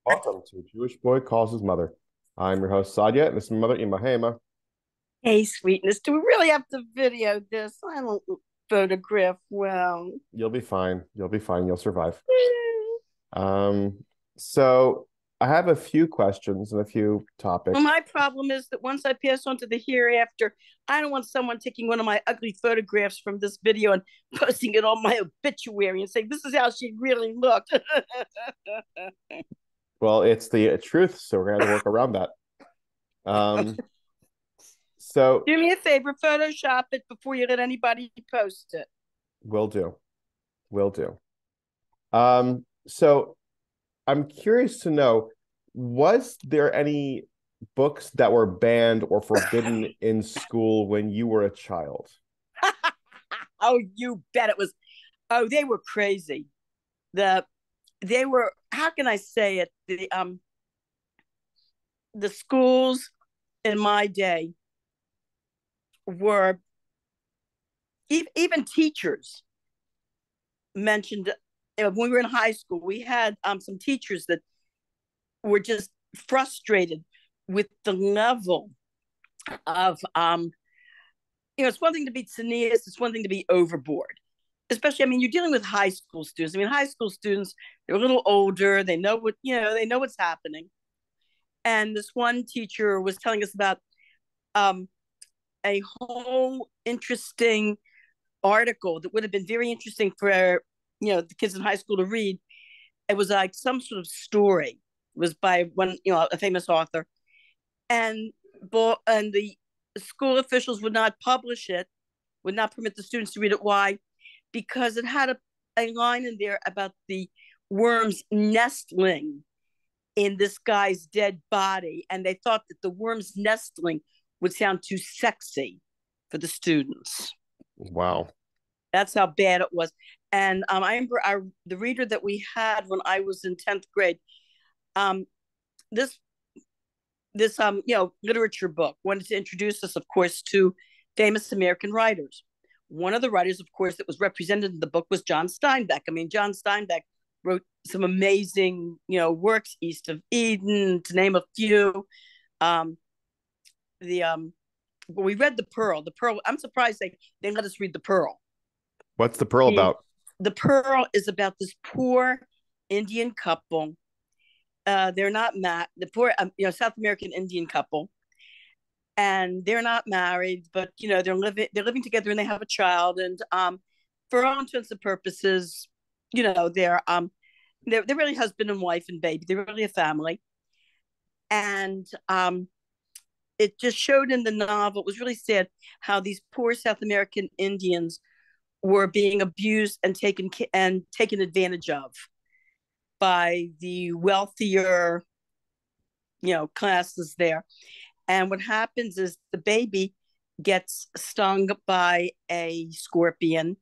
Welcome to Jewish Boy Calls His Mother. I'm your host, Sadia, and this is my mother, Ima. Hey, Ima. Hey, sweetness, do we really have to video this? I don't photograph well. You'll be fine. You'll be fine. You'll survive. Um, so I have a few questions and a few Well, topics. my problem is that once I pass on to the hereafter, I don't want someone taking one of my ugly photographs from this video and posting it on my obituary and saying, this is how she really looked. Well, it's the truth, so we're gonna have to work around that. Um, so Do me a favor, Photoshop it before you let anybody post it. we'll do. We'll do. So I'm curious to know, was there any books that were banned or forbidden in school when you were a child? Oh, you bet it was. Oh, they were crazy. The they were. How can I say it? The schools in my day were even teachers mentioned when we were in high school. We had some teachers that were just frustrated with the level of it's one thing to be tenacious, it's one thing to be overboard. Especially, I mean, you're dealing with high school students. I mean, high school students, they're a little older, they know they know what's happening. And this one teacher was telling us about um, a whole interesting article that would have been very interesting for the kids in high school to read. It was like some sort of story. It was by one a famous author, and the school officials would not publish it, would not permit the students to read it. Why? Because it had a line in there about the worms nestling in this guy's dead body, and they thought that the worms nestling would sound too sexy for the students. Wow. That's how bad it was. And I remember the reader that we had when I was in 10th grade, um, this literature book wanted to introduce us, of course, to famous American writers. One of the writers, of course, that was represented in the book was John Steinbeck. I mean, John Steinbeck wrote some amazing, works, East of Eden, to name a few. Um, the But we read the Pearl. The Pearl. I'm surprised they let us read the Pearl. What's the pearl The about? the Pearl is about this poor Indian couple. They're not the poor, South American Indian couple, and they're not married, but they're living together and they have a child, and for all intents and purposes, they're really husband and wife and baby. They're really a family, and it just showed in the novel. It was really sad how these poor South American Indians were being abused and taken advantage of by the wealthier, classes there. And what happens is the baby gets stung by a scorpion.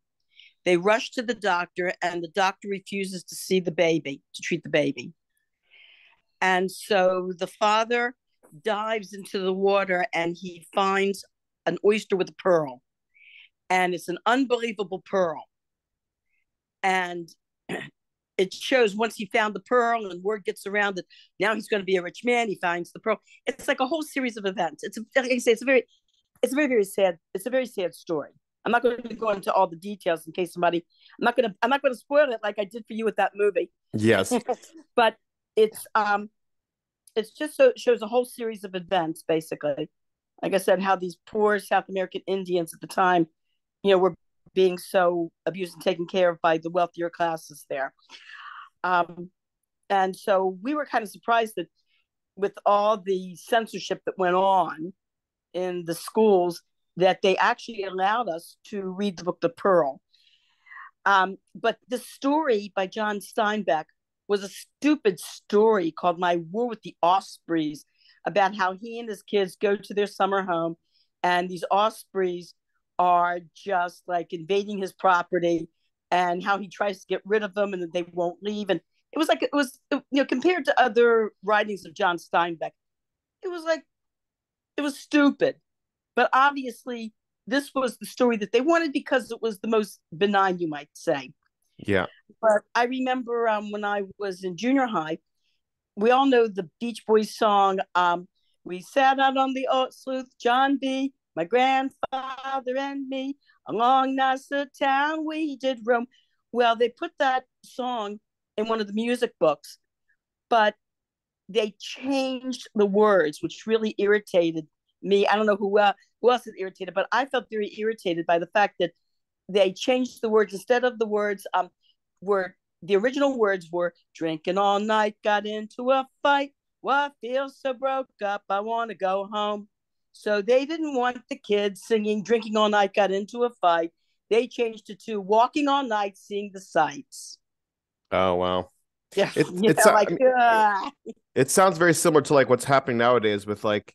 They rush to the doctor, and the doctor refuses to see the baby, to treat the baby. And so the father dives into the water and he finds an oyster with a pearl. And it's an unbelievable pearl. And it shows once he found the pearl and word gets around that now he's going to be a rich man. He finds the pearl. It's like a whole series of events. Like I say, it's a very, very sad. It's a very sad story. I'm not going to go into all the details in case somebody. I'm not going to spoil it like I did for you with that movie. Yes. But it's it's just so it shows a whole series of events basically. Like I said, how these poor South American Indians at the time, were being so abused and taken care of by the wealthier classes there. Um, and so we were kind of surprised that with all the censorship that went on in the schools, that they actually allowed us to read the book The Pearl. But the story by John Steinbeck was a stupid story called My War with the Ospreys, about how he and his kids go to their summer home and these ospreys are just like invading his property, and how he tries to get rid of them and that they won't leave. And compared to other writings of John Steinbeck, it was like, it was stupid. But obviously, this was the story that they wanted because it was the most benign, you might say. Yeah. But I remember when I was in junior high, we all know the Beach Boys song. We sat out on the old sleuth, John B., my grandfather and me, along Nassau town we did roam. Well, they put that song in one of the music books, but they changed the words, which really irritated me. I don't know who else is irritated, but I felt very irritated by the fact that they changed the words. Instead of the words were the original words were drinking all night, got into a fight. Well, I feel so broke up, I want to go home. So they didn't want the kids singing drinking all night, got into a fight. They changed it to walking all night, seeing the sights. Oh wow. Yeah, It's I like mean, it sounds very similar to like what's happening nowadays with like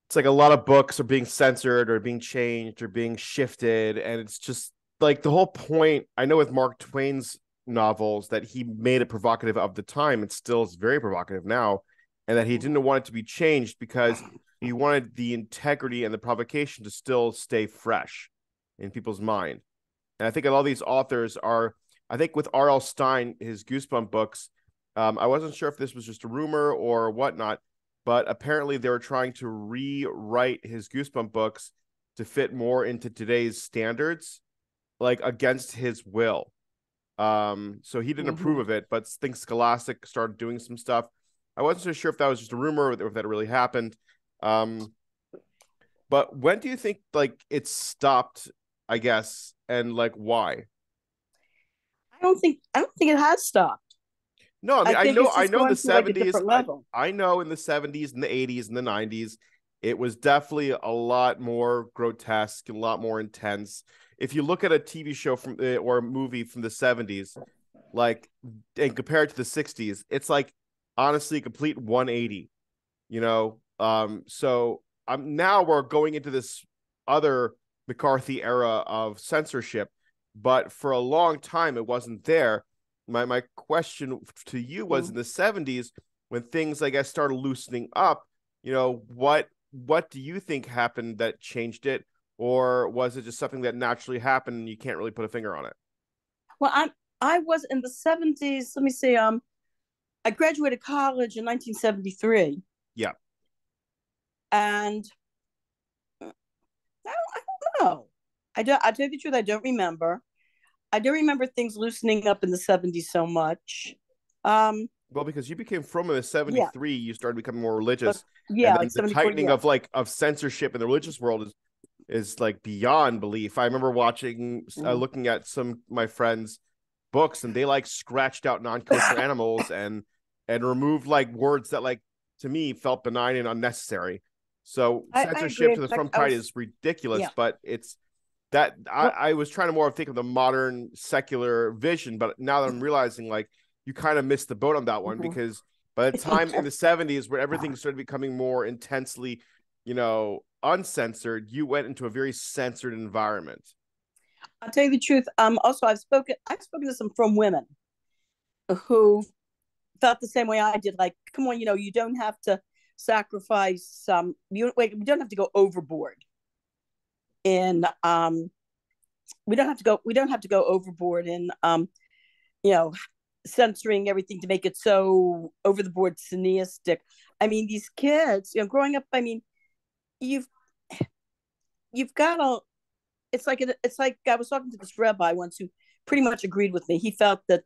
it's like a lot of books are being censored or being changed or being shifted, and it's just like the whole point. I know with Mark Twain's novels that he made it provocative of the time. It still is very provocative now, and that he didn't want it to be changed because he wanted the integrity and the provocation to still stay fresh in people's mind. And I think a lot of these authors are, I think with R.L. Stine, his Goosebump books, I wasn't sure if this was just a rumor or whatnot, but apparently they were trying to rewrite his Goosebump books to fit more into today's standards, like against his will. So he didn't approve of it, but I think Scholastic started doing some stuff. I wasn't so sure if that was just a rumor or if that really happened. But when do you think like it stopped, I guess, and like why? I don't think it has stopped. No, I mean I think it's I just know in the going to like a 70s, different level. I know in the 70s and the 80s and the 90s, it was definitely a lot more grotesque, a lot more intense. If you look at a TV show from or a movie from the 70s, like and compared to the 60s, it's like honestly complete 180, you know. So I'm now we're going into this other McCarthy era of censorship, but for a long time it wasn't there. My question to you was in the 70s when things I guess started loosening up, you know, what do you think happened that changed it? Or was it just something that naturally happened and you can't really put a finger on it? Well, I was in the 70s. Let me see. I graduated college in 1973, Yeah. and I don't know. I tell you the truth, I don't remember. I don't remember things loosening up in the 70s so much. Well, because you became from in the Yeah, 73, you started becoming more but religious. And yeah, then like the 74. tightening Yeah. of like of censorship in the religious world is like beyond belief. I remember watching looking at some of my friends' books and they like scratched out non-kosher animals and removed like words that like to me felt benign and unnecessary. So I censorship agree. to In the fact, from I kind was is ridiculous, yeah. but it's that Well, I was trying to more think of the modern secular vision, but now that I'm realizing like you kind of missed the boat on that one because by the time in the 70s where everything started becoming more intensely, you know, uncensored, you went into a very censored environment. I'll tell you the truth. Also, I've spoken to some from women who felt the same way I did. Like, come on, you don't have to sacrifice. We don't have to go overboard in. We don't have to go overboard in. You know, censoring everything to make it so over the board cineastic. I mean, these kids, growing up. I mean, you've you've got to. It's like I was talking to this rabbi once who pretty much agreed with me. He felt that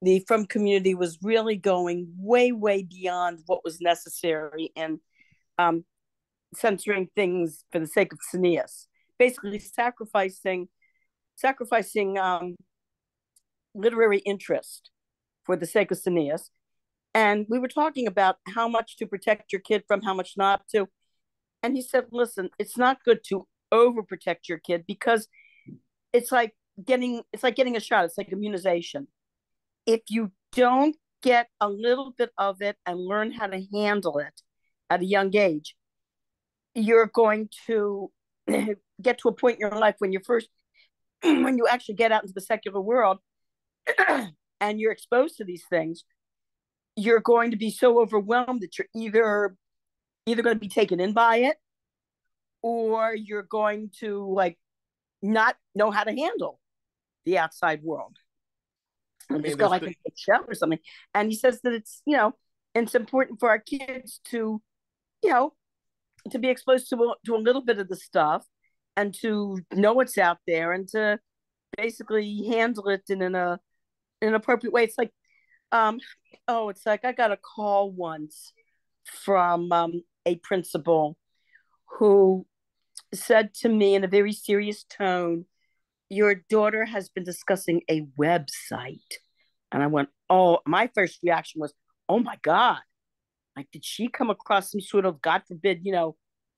the From community was really going way beyond what was necessary in um, censoring things for the sake of Cineas, basically sacrificing literary interest for the sake of Cineas. And we were talking about how much to protect your kid from, how much not to. And he said, listen, it's not good to overprotect your kid because it's like getting a shot. It's like immunization. If you don't get a little bit of it and learn how to handle it at a young age, you're going to get to a point in your life when when you actually get out into the secular world and you're exposed to these things, you're going to be so overwhelmed that you're either going to be taken in by it or you're going to like not know how to handle the outside world. I and mean, just go there's like a show or something. And he says that it's important for our kids to, you know, to be exposed to a little bit of the stuff and to know what's out there and to basically handle it in an appropriate way. It's like, um, oh, it's like I got a call once from a principal who said to me in a very serious tone, "Your daughter has been discussing a website." And I went, oh, my first reaction was, oh my God. Like, did she come across some sort of, God forbid,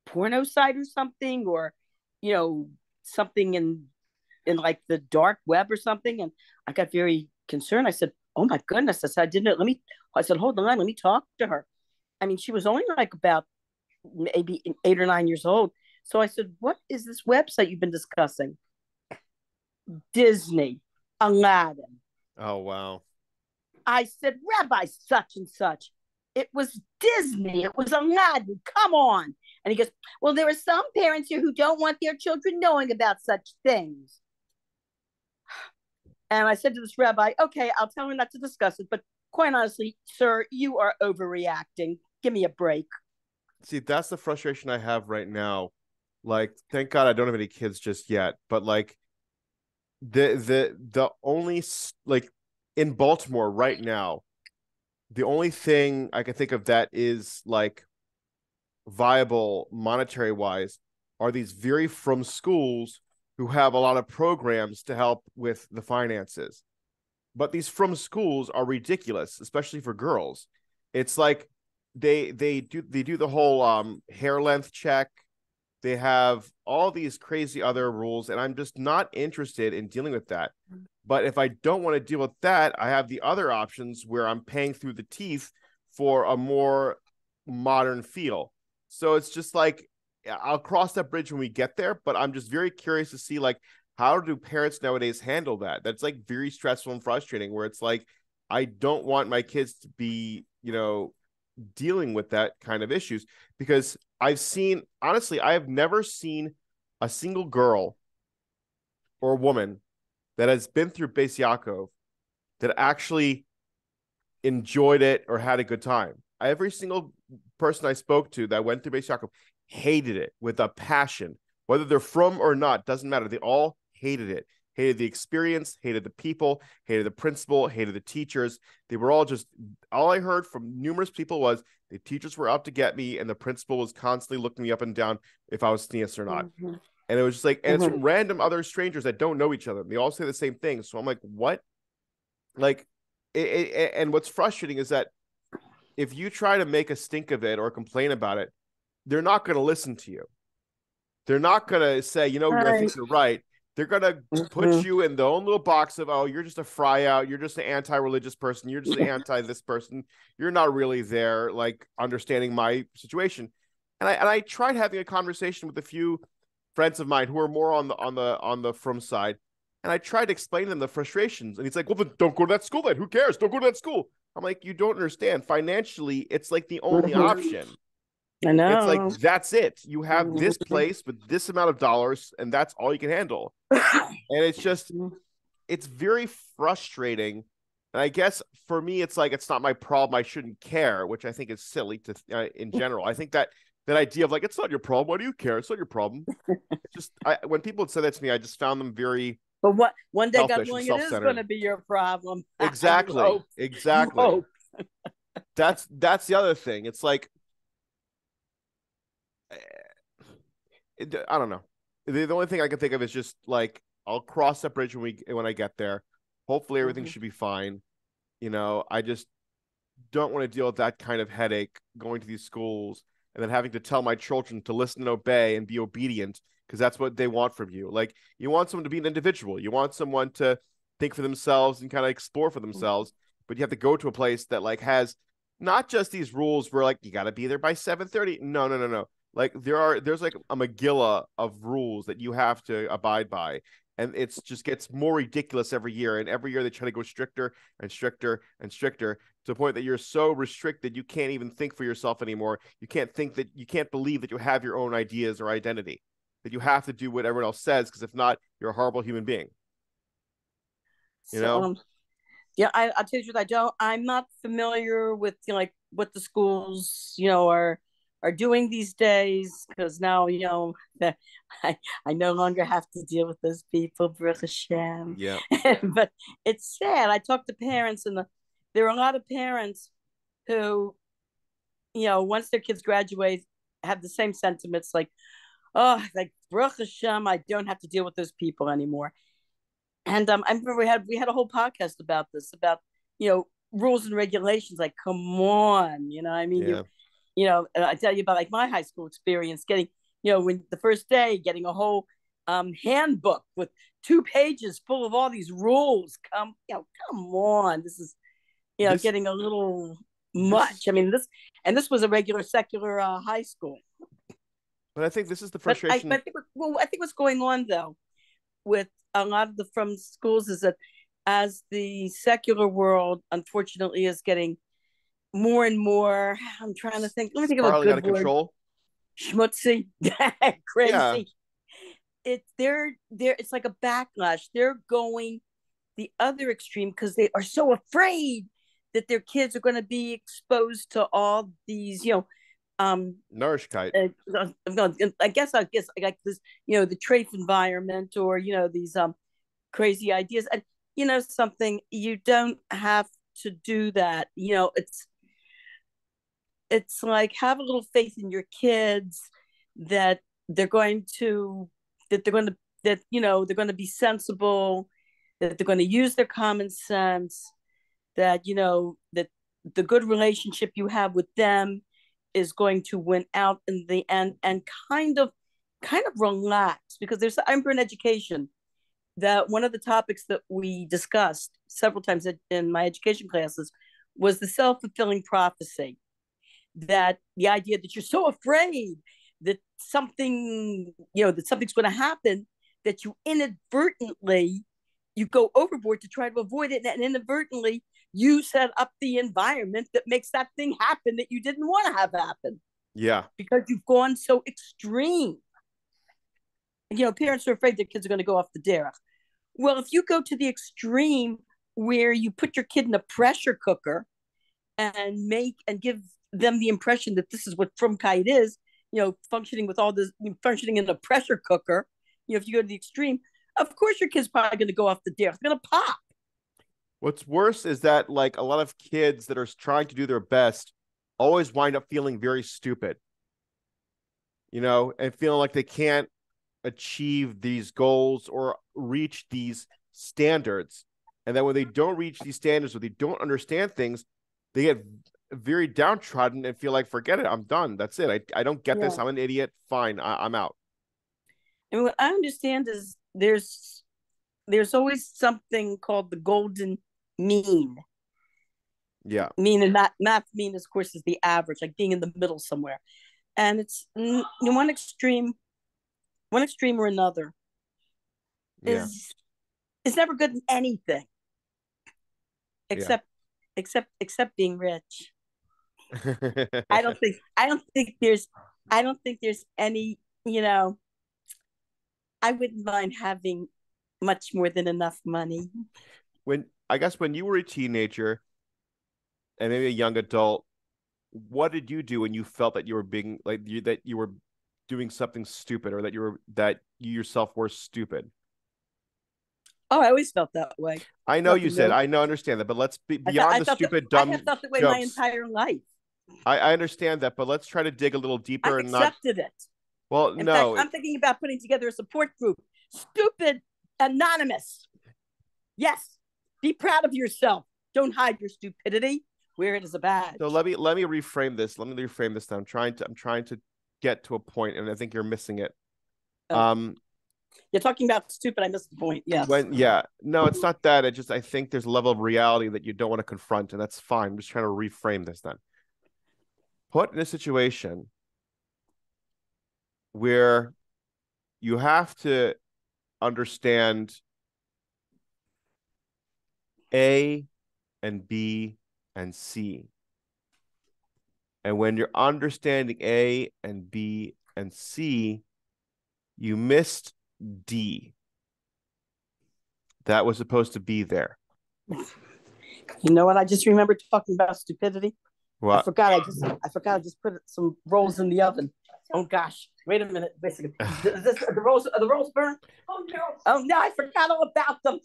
porno site or something, or, you know, something in like the dark web or something? And I got very concerned. I said, oh my goodness. I said, I said, hold on, let me talk to her. I mean, she was only like about maybe 8 or 9 years old. So I said, what is this website you've been discussing? Disney, Aladdin. oh wow. I said, Rabbi such and such. It was Disney. It was Aladdin. Come on. And he goes, well, there are some parents here who don't want their children knowing about such things. And I said to this rabbi, okay, I'll tell her not to discuss it. But quite honestly, sir, you are overreacting. Give me a break. See, that's the frustration I have right now. Like, thank God I don't have any kids just yet, but like the only like in Baltimore right now, the only thing I can think of that is like viable monetary wise are these very from schools who have a lot of programs to help with the finances. But these from schools are ridiculous, especially for girls. It's like they do the whole hair length check. They have all these crazy other rules, and I'm just not interested in dealing with that. But if I don't want to deal with that, I have the other options where I'm paying through the teeth for a more modern feel. So it's just like I'll cross that bridge when we get there, but I'm just very curious to see like how do parents nowadays handle that? That's like very stressful and frustrating where it's like I don't want my kids to be, dealing with that kind of issues because honestly, I have never seen a single girl or woman that has been through Beis Yaakov that actually enjoyed it or had a good time. Every single person I spoke to that went through Beis Yaakov hated it with a passion. Whether they're from or not, doesn't matter. They all hated it. Hated the experience, hated the people, hated the principal, hated the teachers. They were all I heard from numerous people was the teachers were out to get me and the principal was constantly looking me up and down if I was sneeze or not. Mm-hmm. And it was just like, and it's from random other strangers that don't know each other. They all say the same thing. So I'm like, what? Like, and what's frustrating is that if you try to make a stink of it or complain about it, they're not going to listen to you. They're not going to say, I think you're right. They're going to put you in their own little box of, oh, you're just a fry out. You're just an anti-religious person. You're just an anti this person. You're not really there, like understanding my situation. And I tried having a conversation with a few friends of mine who are more on the from side. And I tried to explain to them the frustrations. And he's like, well, then don't go to that school then. Who cares? Don't go to that school. I'm like, you don't understand. Financially, it's like the only option. I know. It's like, that's it. You have this place with this amount of dollars, and that's all you can handle. And it's very frustrating. And I guess for me, it's like, it's not my problem. I shouldn't care, which I think is silly in general. I think that idea of like, it's not your problem. Why do you care? It's not your problem. It's just, when people said that to me, I just found them very. But one day, God willing, it is going to be your problem. Exactly. Exactly. That's the other thing. It's like, I don't know. The only thing I can think of is just like I'll cross that bridge when I get there. Hopefully everything should be fine. I just don't want to deal with that kind of headache going to these schools and then having to tell my children to listen and obey and be obedient because that's what they want from you. Like you want someone to be an individual. You want someone to think for themselves and kind of explore for themselves, but you have to go to a place that like has not just these rules where like you got to be there by 7:30. No. Like there's like a Megillah of rules that you have to abide by. And it's just gets more ridiculous every year. And every year they try to go stricter and stricter and stricter to the point that you're so restricted you can't even think for yourself anymore. You can't believe that you have your own ideas or identity, that you have to do what everyone else says, because if not, you're a horrible human being. Yeah, I'll tell you the truth. I'm not familiar with, like, what the schools, are doing these days, because now, I I no longer have to deal with those people, Baruch Hashem. Yeah. But it's sad. I talk to parents, and there are a lot of parents who, once their kids graduate, have the same sentiments, like, oh, like, Baruch Hashem, I don't have to deal with those people anymore. And I remember we had a whole podcast about this, about, rules and regulations. Like, come on, I mean, Yeah. I tell you about, like, my high school experience, getting, when the first day, getting a whole handbook with 2 pages full of all these rules. Come on, this is, This getting a little this is much. I mean, this was a regular secular high school. but I think this is the But frustration. I think what's going on, though, with a lot of the from schools, is that as the secular world, unfortunately, is getting more and more, I'm trying to think. Let me think of a Spiraling out good of word. control. Schmutzy, Yeah. crazy. It's like a backlash. They're going the other extreme because they are so afraid that their kids are going to be exposed to all these, Nourishkeit. I guess like this, the trafe environment, or these crazy ideas. And something, you don't have to do that. It's like, have a little faith in your kids, that they're going to that they're going to they're going to be sensible, that they're going to use their common sense, that that the good relationship you have with them is going to win out in the end, and kind of relax. Because I remember in education that one of the topics that we discussed several times in my education classes was the self-fulfilling prophecy, that the idea that you're so afraid that something's going to happen, that you go overboard to try to avoid it, and inadvertently you set up the environment that makes that thing happen that you didn't want to have happen, Yeah. because you've gone so extreme. Parents are afraid their kids are going to go off the derech. Well, if you go to the extreme where you put your kid in a pressure cooker and give them the impression that this is what frumkeit is, functioning with all this, functioning in a pressure cooker, if you go to the extreme, of course your kid's probably going to go off the derech. It's going to pop. What's worse is that, like, a lot of kids that are trying to do their best always wind up feeling very stupid, and feeling like they can't achieve these goals or reach these standards. And then when they don't reach these standards, or they don't understand things, they get very downtrodden and feel like, forget it, I'm done. That's it. I don't get this. I'm an idiot. Fine. I'm out. And what I understand is there's always something called the golden mean. Yeah. Mean, and math mean, of course, is the average, like being in the middle somewhere. And it's one extreme or another Yeah. is never good in anything, Yeah. except being rich. I don't think there's any, I wouldn't mind having much more than enough money. I guess when you were a teenager and maybe a young adult, what did you do when you felt that you were being that you were doing something stupid, or that you yourself were stupid? Oh, I always felt that way. I know you said, I know, understand that, but let's be beyond the stupid, dumb I have felt that way jokes. my entire life. I understand that, but let's try to dig a little deeper. I've accepted it. Well, in no. fact, I'm thinking about putting together a support group. Stupid Anonymous. Yes. Be proud of yourself. Don't hide your stupidity. Wear it as a badge. So let me reframe this. Let me reframe this now. I'm trying to get to a point, and I think you're missing it. You're talking about stupid. I missed the point. Yes. No, it's not that. I think there's a level of reality that you don't want to confront, and that's fine. I'm just trying to reframe this then. Put in a situation where you have to understand A and B and C. And when you're understanding A and B and C, you missed D. That was supposed to be there. You know what? I just remembered talking about stupidity. I What? forgot. I just put some rolls in the oven. Oh gosh! Wait a minute. Basically, is this are the rolls burnt? Oh no! Oh no! I forgot all about them.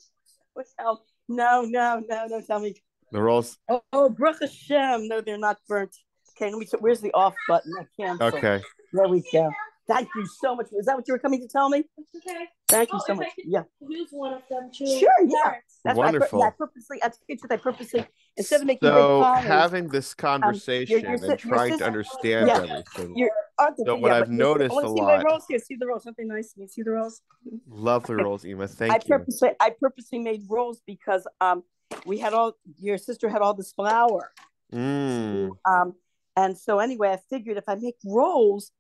What the hell? No, no, no, no! Tell me. The rolls? Oh, Baruch Hashem. No, they're not burnt. Okay, let me. Where's the off button? I cancel. Okay. There we go. Thank you so much. Is that what you were coming to tell me? Okay. Thank you so much. Yeah. Use one of them too. Sure. Yeah. That's Wonderful. I purposely. Instead of making big So pies, having this conversation and trying to understand everything. So what I've noticed a see lot. the rolls here. See the rolls. Something nice. You see the rolls. Lovely rolls, Ema. Thank you. I purposely made rolls because we had your sister had all this flour. Mm. And so anyway, I figured if I make rolls,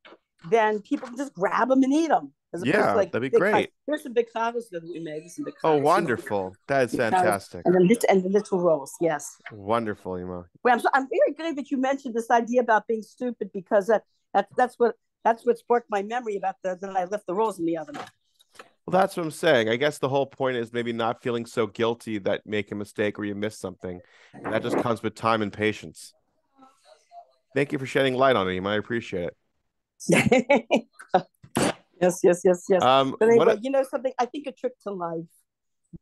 then people can just grab them and eat them. Yeah, like that'd be great. Here's some big chavos that we made. Some big Oh, wonderful. That is fantastic. And the little rolls, yes. Wonderful, Ema. Well, I'm very glad that you mentioned this idea about being stupid because that's what sparked my memory about that I left the rolls in the oven. Well, that's what I'm saying. I guess the whole point is maybe not feeling so guilty that you make a mistake or you miss something. And that just comes with time and patience. Thank you for shedding light on it, Ema. I appreciate it. Yes. But anyway, you know something? I think a trick to life,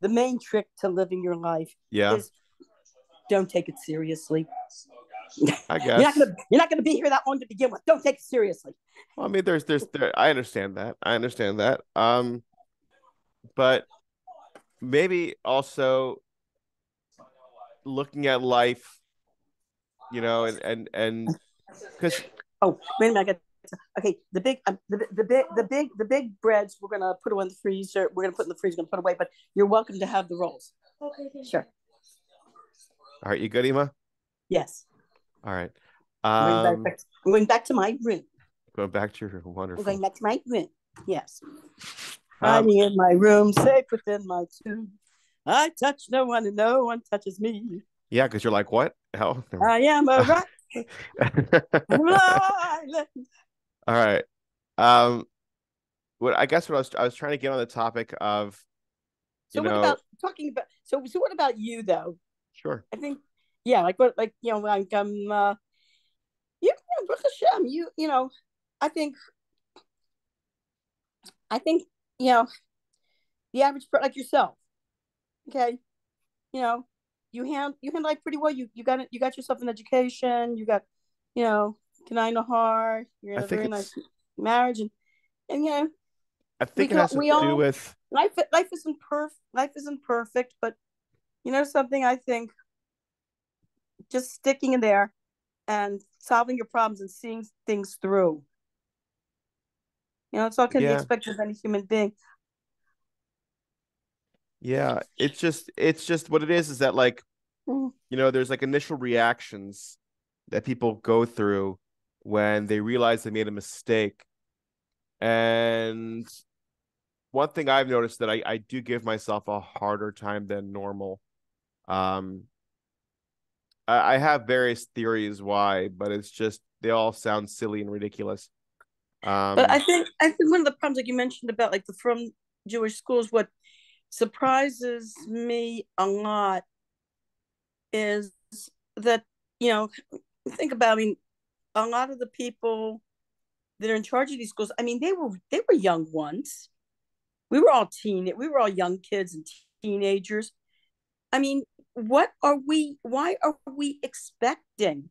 the main trick to living your life, is don't take it seriously. I guess you're not gonna be here that long to begin with. Don't take it seriously. Well, I mean, I understand that. But maybe also looking at life, you know, and because wait a minute. Okay, the big breads we're gonna put in the freezer. We're gonna put in the freezer. Gonna put away. But you're welcome to have the rolls. Okay, sure. All right, you good, Ema? Yes. All right. I'm going back to my room. Going back to your wonderful. I'm going back to my room. Yes. Hiding in my room, safe within my tomb. I touch no one and no one touches me. Yeah, because you're like, what? Hell? I am a rock. All right. What I was trying to get on the topic of. So what about talking about? So what about you though? Sure. I think, yeah, like Baruch Hashem, you know, I think you know the average person like yourself. Okay, you know, you handle life pretty well. You got yourself an education. You got, you know, Kanai Nahar. You're in a very nice marriage, and you know, I think it has to do with life. Life isn't perfect. Life isn't perfect, but you know something. I think just sticking in there and solving your problems and seeing things through. You know, it's all can be expected of any human being. Yeah, it's just what it is that like, you know, there's like initial reactions that people go through when they realize they made a mistake. And one thing I've noticed that I do give myself a harder time than normal. I have various theories why, but it's just they all sound silly and ridiculous. But I think one of the problems, like you mentioned about like the from Jewish schools, what surprises me a lot is that, you know, think about, I mean, a lot of the people that are in charge of these schools, I mean, they were young ones. We were all young kids and teenagers. I mean, why are we expecting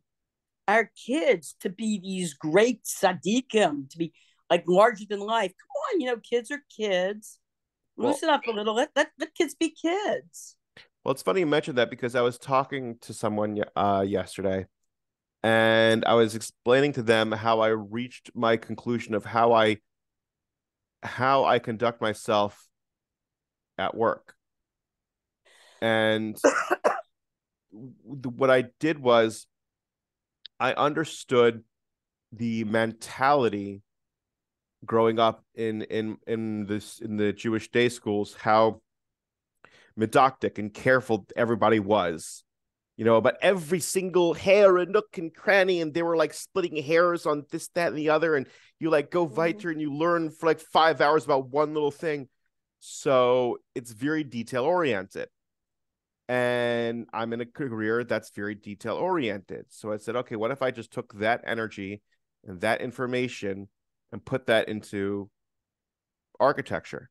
our kids to be these great tzaddikim, to be like larger than life? Come on, you know, kids are kids. Loosen up a little. Let kids be kids. Well, it's funny you mentioned that because I was talking to someone yesterday, and I was explaining to them how I reached my conclusion of how I conduct myself at work. And what I did was I understood the mentality growing up in the Jewish day schools, how medoctic and careful everybody was, you know, about every single hair and nook and cranny, and they were like splitting hairs on this, that, and the other, and you like go weiter and you learn for like 5 hours about one little thing. So it's very detail oriented. and I'm in a career that's very detail oriented. So I said, okay, what if I just took that energy and that information and put that into architecture?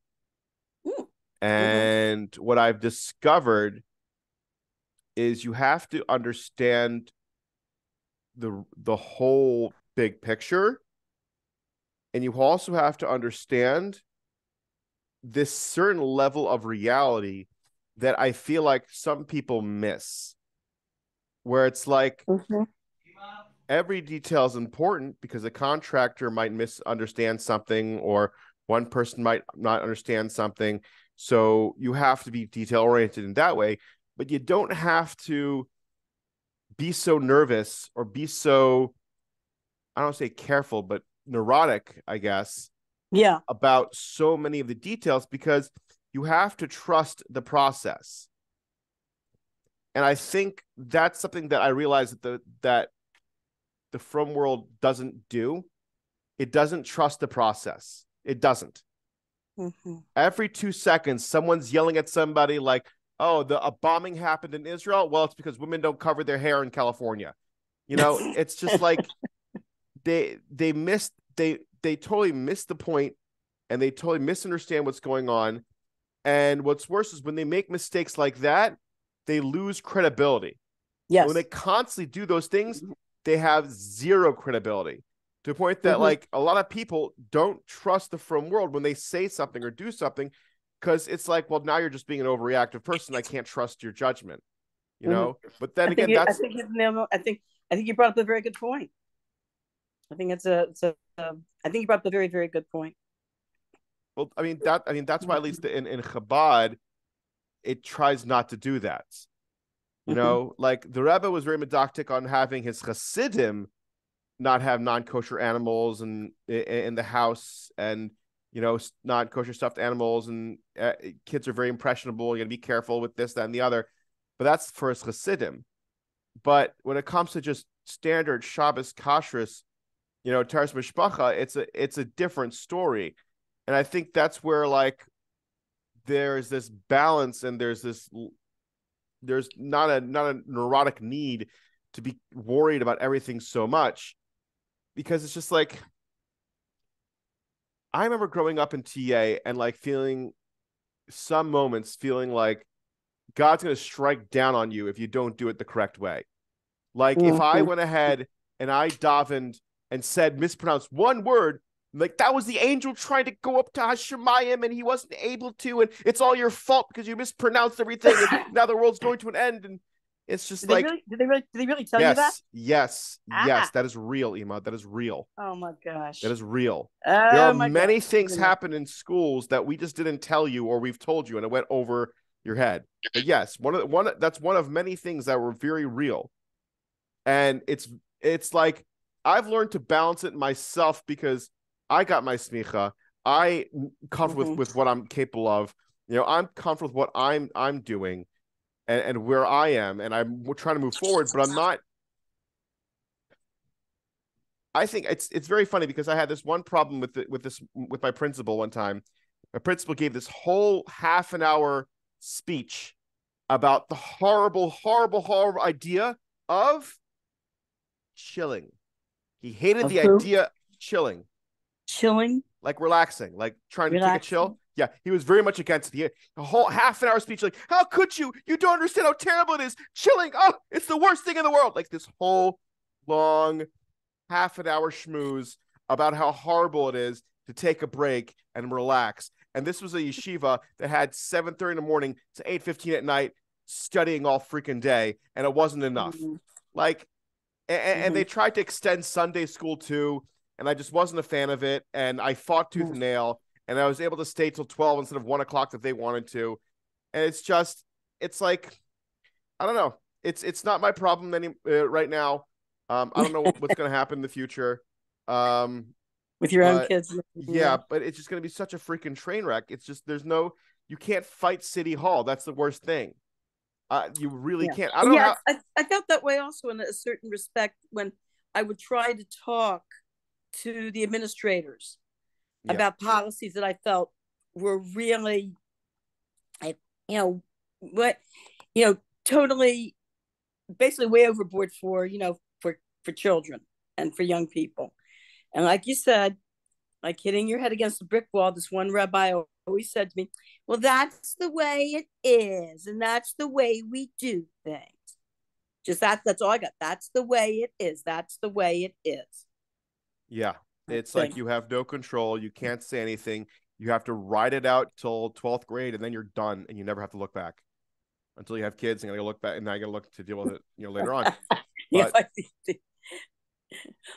Mm. Mm-hmm. And what I've discovered is you have to understand the whole big picture, and you also have to understand this certain level of reality that I feel like some people miss, where it's like Mm-hmm. every detail is important because a contractor might misunderstand something, or one person might not understand something. So you have to be detail oriented in that way, but you don't have to be so nervous or be so, I don't say careful, but neurotic, I guess, Yeah. about so many of the details, because you have to trust the process. And I think that's something that I realized that the From world doesn't do. It doesn't trust the process. It doesn't. Mm-hmm. Every 2 seconds, someone's yelling at somebody like, "Oh, a bombing happened in Israel." Well, it's because women don't cover their hair in California. It's just like they missed they totally missed the point, and they totally misunderstand what's going on. And what's worse is when they make mistakes like that, they lose credibility. And when they Yes. constantly do those things, they have zero credibility, to the point that Mm-hmm. like a lot of people don't trust the From world when they say something or do something, because it's like, well, now you're just being an overreactive person. I can't trust your judgment, Mm-hmm. But then again, I that's, think I think you brought up a very good point. I think I think you brought up a very, very good point. well, I mean that's why, at least in Chabad, it tries not to do that. Mm-hmm. Like the Rebbe was very medactic on having his Hasidim not have non-kosher animals and in the house, and non-kosher stuffed animals, and kids are very impressionable. You got to be careful with this, that, and the other. But that's for his Hasidim. But when it comes to just standard Shabbos kashrus, Taras Mishpacha, it's a different story. And I think that's where like there's this balance, and there's not a neurotic need to be worried about everything so much, because it's just like, I remember growing up in TA and like some moments feeling like God's going to strike down on you if you don't do it the correct way. Like if I Mm-hmm. went ahead and I davened and said mispronounced one word, like that was the angel trying to go up to Hashemayim and he wasn't able to, and it's all your fault because you mispronounced everything, and now the world's going to an end. And it's just like, Did they really tell you that? yes, yes, yes, Ah. that is real, Ima. That is real. Oh my That gosh. is real. There are Oh my gosh. many things happen in schools that we just didn't tell you, or we've told you and it went over your head. But yes, that's one of many things that were very real. And it's like I've learned to balance it myself, because I got my smicha. I'm comfortable Mm-hmm. with what I'm capable of. I'm comfortable with what I'm doing, and where I am, and I'm trying to move forward, but I'm not. I think it's very funny, because I had this one problem with my principal one time. My principal gave this whole half an hour speech about the horrible, horrible, horrible idea of chilling. He hated Of the who? idea of chilling, Chilling, like relaxing, like trying to take a chill. relaxing. Yeah, he was very much against it. He had a whole half an hour speech, like, how could you? You don't understand how terrible it is. Chilling. Oh, it's the worst thing in the world. Like this whole long half an hour schmooze about how horrible it is to take a break and relax. And this was a yeshiva that had 7:30 in the morning to 8:15 at night studying all freaking day, and it wasn't enough. Mm-hmm. Like, and Mm-hmm. they tried to extend Sunday school too, and I just wasn't a fan of it. And I fought tooth and nail, and I was able to stay till 12 instead of 1 o'clock that they wanted to. And it's like, I don't know. It's not my problem right now. I don't know what's going to happen in the future. Um, With your own but kids. yeah, Yeah. but it's just going to be such a freaking train wreck. It's just, you can't fight City Hall. That's the worst thing. You really Yeah. can't. I don't know Yeah. how. I felt that way also in a certain respect when I would try to talk to the administrators Yeah, about policies that I felt were really, I, you know, what totally, basically way overboard for, for children and for young people. And like you said, like hitting your head against the brick wall, this one rabbi always said to me, well, that's the way it is, and that's the way we do things. Just that's all I got. That's the way it is. That's the way it is. Yeah. It's like Thing. you have no control. You can't say anything. You have to ride it out till 12th grade, and then you're done, and you never have to look back until you have kids, and you gotta look back, and now you gotta look to deal with it, later on. Yeah, But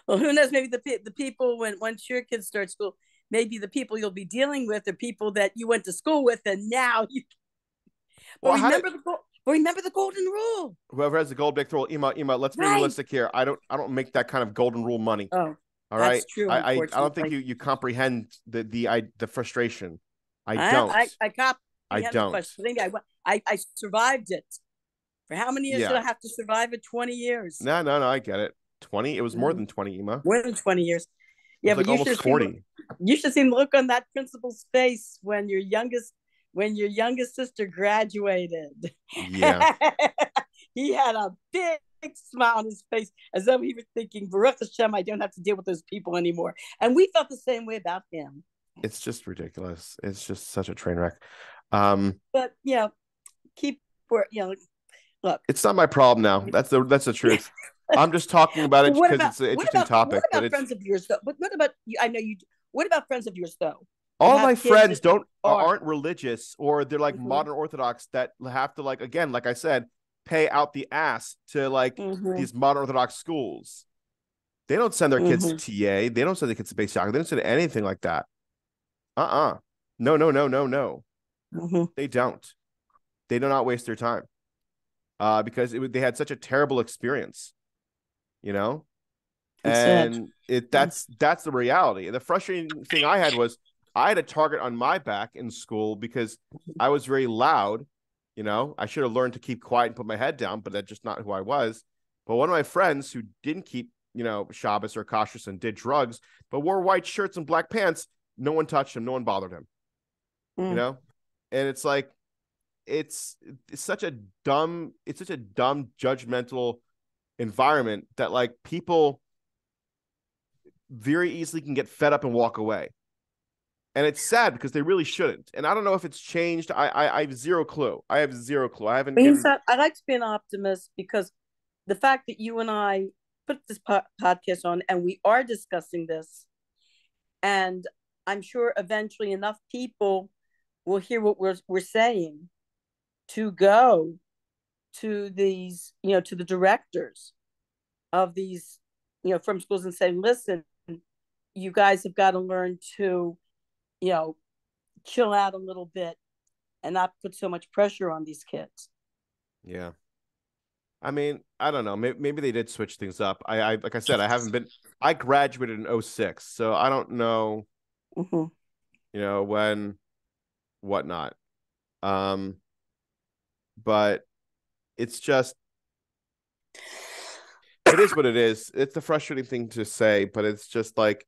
well, who knows? Maybe the people, when once your kids start school, maybe the people you'll be dealing with are people that you went to school with, and now you. But well, remember the golden rule. whoever has the gold big throw, Ema, let's be Right. realistic here. I don't make that kind of golden rule money. Oh, All right. that's true. I don't think Unfortunately, you comprehend the frustration. I I don't. I I comprehend the don't. frustration. I survived it. For how many years did Yeah. I have to survive it? 20 years. No, I get it. 20. It was more Mhm. than 20, Ema. More than 20 years. It Yeah, was but like almost 40. you should see the look on that principal's face when your youngest sister graduated. Yeah. He had a big smile on his face, as though he was thinking, Baruch Hashem, I don't have to deal with those people anymore. And we felt the same way about him. It's just ridiculous. It's just such a train wreck. But keep look. It's not my problem now. That's the truth. I'm just talking about it because it's an interesting topic. What But about it's friends of yours though? What about you? I know you. What about friends of yours though? That all have my kids friends that aren't religious, or they're like Mhm. modern Orthodox that have to, like, again, like I said, pay out the ass to like Mhm. these modern Orthodox schools. They don't send their kids to Mhm. TA. They don't send their kids to base soccer. They don't send anything like that. No, no, no, no, no. Mhm. They don't. They do not waste their time. Because they had such a terrible experience, you know. It's sad. And that's the reality. And the frustrating thing I had was I had a target on my back in school because I was very loud. I should have learned to keep quiet and put my head down, but that's just not who I was. But one of my friends who didn't keep, Shabbos or cautious and did drugs, but wore white shirts and black pants, no one touched him, no one bothered him. Mm. And it's like it's such a dumb judgmental environment that like people very easily can get fed up and walk away. And it's sad because they really shouldn't. And I don't know if it's changed. I have zero clue. I have zero clue. I haven't Means given. that I like to be an optimist because the fact that you and I put this podcast on and we are discussing this, and I'm sure eventually enough people will hear what we're saying to go to these, to the directors of these, from schools and say, listen, you guys have got to learn to, you know, chill out a little bit and not put so much pressure on these kids. Yeah. I mean, I don't know. Maybe they did switch things up. I like I said, I graduated in 06, so I don't know, Mm-hmm. when, whatnot. But it's just, it is what it is. It's a frustrating thing to say, but it's just like,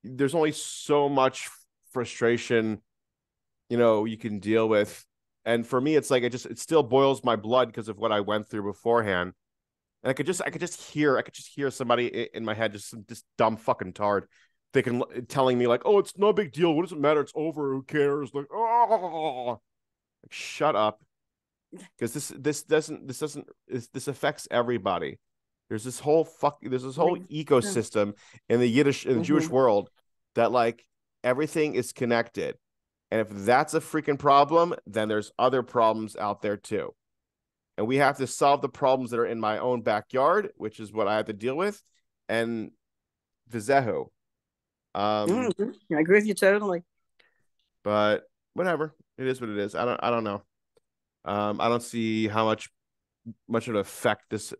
there's only so much frustration, you can deal with. And for me, it's like, it still boils my blood because of what I went through beforehand. And I could just hear somebody in my head, just this dumb fucking tard, telling me like, "Oh, it's no big deal. What does it matter? It's over. Who cares?" Like, oh, like, shut up, because this affects everybody. There's this whole ecosystem in the Jewish world that like everything is connected, and if that's a freaking problem, then there's other problems out there too. And we have to solve the problems that are in my own backyard, which is what I have to deal with, and Vizehu. I agree with you totally. But whatever, it is what it is. I don't know. I don't see how much of an effect this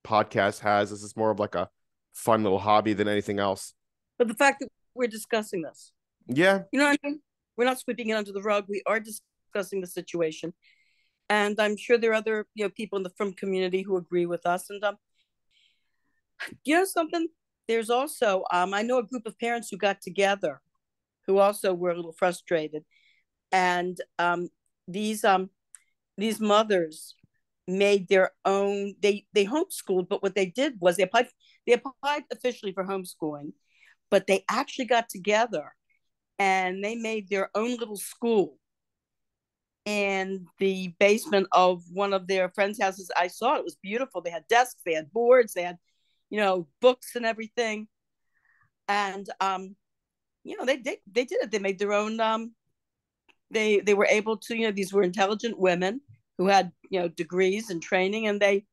podcast has. This is more of like a fun little hobby than anything else. But the fact that we're discussing this, yeah, you know what I mean? We're not sweeping it under the rug. We are discussing the situation. And I'm sure there are other, people in the frum community who agree with us. And something? There's also I know a group of parents who got together, who also were a little frustrated, and these these mothers made their own. They homeschooled, but what they did was they applied officially for homeschooling, but they actually got together and they made their own little school in the basement of one of their friends' houses. I saw it. It was beautiful. They had desks, they had boards, they had, books and everything. And they did it. They made their own. They were able to. These were intelligent women who had degrees and training, and they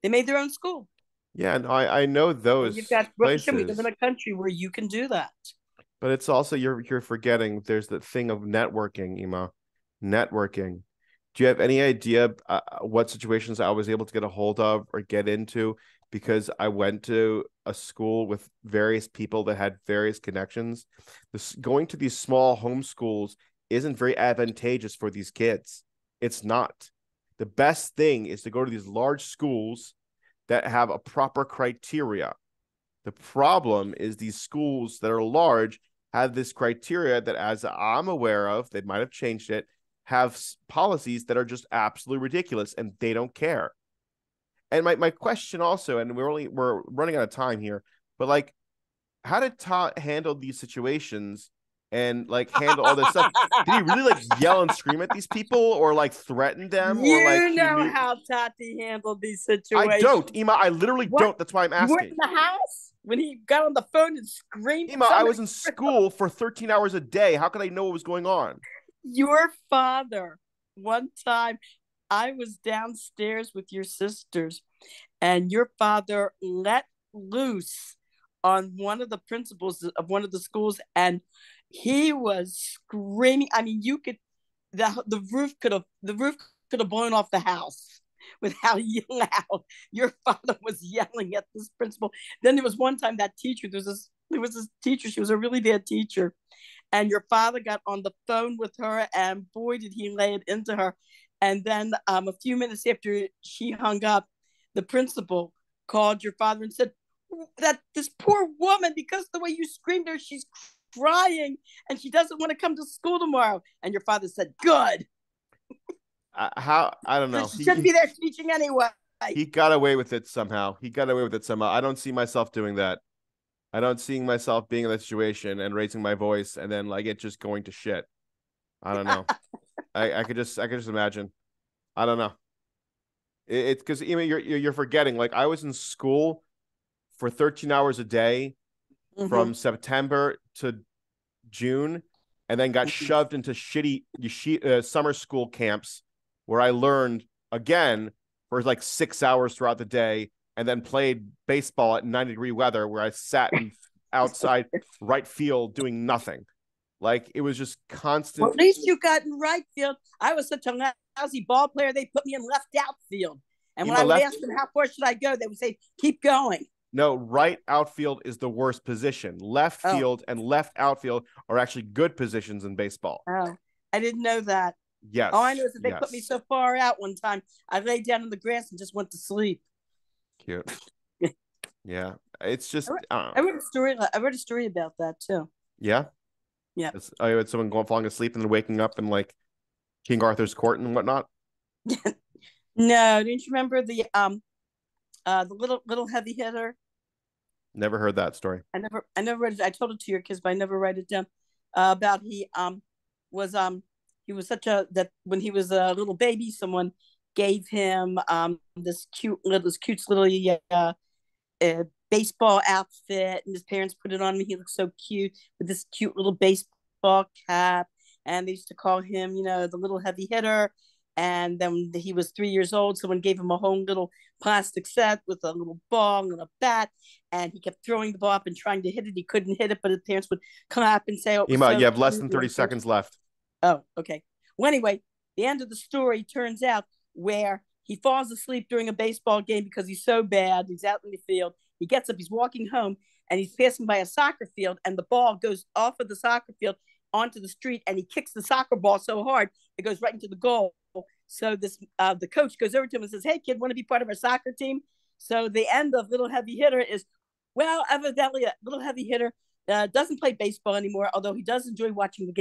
made their own school. Yeah, and I know And you've those got we live in places, a country where you can do that. but it's also you're forgetting there's the thing of networking, Ema. Networking. Do you have any idea what situations I was able to get a hold of or get into because I went to a school with various people that had various connections? Going to these small home schools isn't very advantageous for these kids. It's not. The best thing is to go to these large schools that have a proper criteria. The problem is these schools that are large have this criteria that, as I'm aware of, they might have changed it, have policies that are just absolutely ridiculous and they don't care. And my question also, and we're running out of time here, but like, how did Todd handle these situations and like handle all this stuff? Did he really like yell and scream at these people or like threaten them or like You he know knew? how Tati handled these I don't, situations. Ema. I literally What? don't. That's why I'm You weren't asking. in the house when he got on the phone and screamed at Ema, I somebody? was in school for 13 hours a day. How could I know what was going on? Your father, one time, I was downstairs with your sisters, and your father let loose on one of the principals of one of the schools, and he was screaming. I mean, you could the roof could have blown off the house with how loud your father was yelling at this principal. Then there was one time that teacher. There was this teacher. She was a really bad teacher, and your father got on the phone with her, and boy, did he lay it into her. And then a few minutes after she hung up, the principal called your father and said that this poor woman, because of the way you screamed at her, she's crying and she doesn't want to come to school tomorrow. And your father said, good. How I don't So know. she shouldn't be there teaching anyway. He got away with it somehow. He got away with it somehow. I don't see myself doing that. I don't see myself being in that situation and raising my voice and then like it just going to shit. I don't know. I could just imagine. I don't know. It's because even you're forgetting. Like I was in school for 13 hours a day Mm-hmm. from September to June, and then got Mm-hmm. shoved into shitty summer school camps where I learned again for like 6 hours throughout the day, and then played baseball at 90-degree weather where I sat in outside right field doing nothing. Like it was just Well, constant. at least you got in right field. I was such a lousy ball player. They put me in left outfield. And when Ema I would left. ask them how far should I go, they would say, keep going. No, right outfield is the worst position. Left Oh, field and left outfield are actually good positions in baseball. oh, I didn't know that. All I know Yes, is that they put me yes. so far out one time, I laid down in the grass and just went to sleep. Cute. Yeah. It's just, I wrote, I don't I know. wrote a story. I wrote a story about that too. Yeah. Yeah. I had someone going falling asleep and then waking up in like King Arthur's court and whatnot. No, don't you remember the little heavy hitter? Never heard that story. I never read it. I told it to your kids, but I never write it down. About was he was such a that when he was a little baby, someone gave him this cute little baseball outfit, and his parents put it on him. He looked so cute with this cute little baseball cap, and they used to call him, the little heavy hitter. And then he was 3 years old. Someone gave him a whole little plastic set with a little ball and a bat, and he kept throwing the ball up and trying to hit it. He couldn't hit it, but his parents would come up and say, "Oh, it was Ema, so you have less cute." than 30 seconds left. Oh, okay. Well, anyway, the end of the story turns out where he falls asleep during a baseball game because he's so bad. He's out in the field. He gets up, he's walking home, and he's passing by a soccer field, and the ball goes off of the soccer field onto the street, and he kicks the soccer ball so hard it goes right into the goal. So the coach goes over to him and says, "Hey, kid, want to be part of our soccer team?" So the end of Little Heavy Hitter is, well, evidently, Little Heavy Hitter doesn't play baseball anymore, although he does enjoy watching the